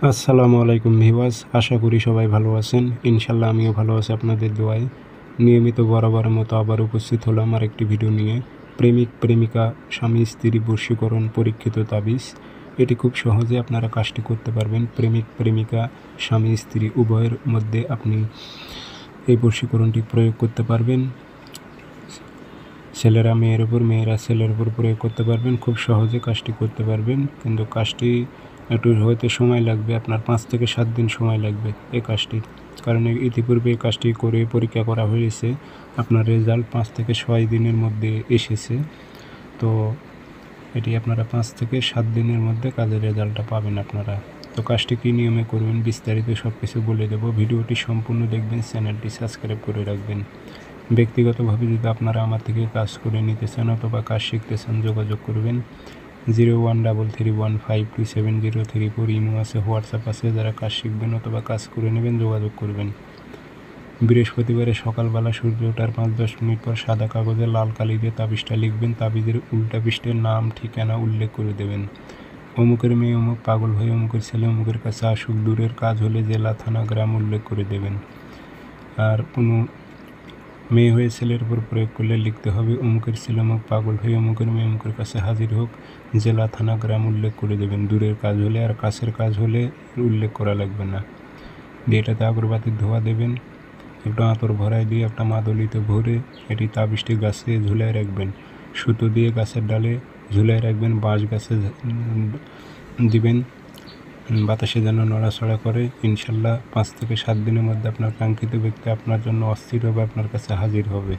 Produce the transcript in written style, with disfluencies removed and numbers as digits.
আসসালামু আলাইকুম ভিউয়ার্স, আশা করি সবাই ভালো আছেন। ইনশাল্লাহ আমিও ভালো আছি আপনাদের দোয়ায়। নিয়মিত বরাবরের মতো আবার উপস্থিত হলাম আরেকটি ভিডিও নিয়ে। প্রেমিক প্রেমিকা স্বামী স্ত্রী বশীকরণ পরীক্ষিত তাবিজ। এটি খুব সহজে আপনারা কাজটি করতে পারবেন। প্রেমিক প্রেমিকা স্বামী স্ত্রী উভয়ের মধ্যে আপনি এই বশীকরণটি প্রয়োগ করতে পারবেন। ছেলেরা মেয়ের উপর, মেয়েরা ছেলের উপর প্রয়োগ করতে পারবেন। খুব সহজে কাজটি করতে পারবেন, কিন্তু কাজটি একটু হয়তো সময় লাগবে, আপনার 5 থেকে 7 দিন সময় লাগবে এই কাজটি। কারণ ইতিপূর্বে এই কাজটি করে পরীক্ষা করা হয়েছে, আপনার রেজাল্ট 5 থেকে 6 দিনের মধ্যে এসেছে। তো এটি আপনারা 5 থেকে 7 দিনের মধ্যে কাজের রেজাল্টটা পাবেন আপনারা। তো কাজটি কী নিয়মে করবেন বিস্তারিত সব কিছু বলে দেবো। ভিডিওটি সম্পূর্ণ দেখবেন, চ্যানেলটি সাবস্ক্রাইব করে রাখবেন। ব্যক্তিগতভাবে যদি আপনারা আমার থেকে কাজ করে নিতে চান অথবা কাজ শিখতে চান, যোগাযোগ করবেন 0133152703 ইমো আছে, হোয়াটসঅ্যাপ আছে। যারা কাজ শিখবেন অথবা কাজ করে নেবেন যোগাযোগ করবেন। বৃহস্পতিবারে সকালবেলা সূর্য ওঠার 5-10 মিনিট পর সাদা কাগজে লাল কালি দিয়ে তাবিজটা লিখবেন। তাবিজের উল্টা পৃষ্ঠের নাম ঠিকানা উল্লেখ করে দেবেন। অমুকের মেয়ে অমুক, পাগল হয়ে অমুকের ছেলে অমুকের কাছে আসুক। দূরের কাজ হলে জেলা থানা গ্রাম উল্লেখ করে দেবেন। আর কোনো মেয়ে হয়ে ছেলের উপর প্রয়োগ করলে লিখতে হবে অমুকের ছেলে অমুক, পাগল হয়ে অমুকের মেয়ে অমুকের কাছে হাজির হোক, জেলা থানা গ্রাম উল্লেখ করে দেবেন। দূরের কাজ হলে আর কাছের কাজ হলে উল্লেখ করা লাগবে না। দিয়ে এটাতে আগরবাতির ধোয়া দেবেন, একটু আতর ভরাই দিয়ে একটা মাদলিতে ভরে এটি তাবিজটি গাছে ঝুলায় রাখবেন। সুতো দিয়ে গাছের ডালে ঝুলায় রাখবেন, বাঁশ গাছে দিবেন, বাতাসে যেন নড়াচড়া করে। ইনশাল্লাহ 5 থেকে 7 দিনের মধ্যে আপনার কাঙ্ক্ষিত ব্যক্তি আপনার জন্য অস্থির হবে, আপনার কাছে হাজির হবে।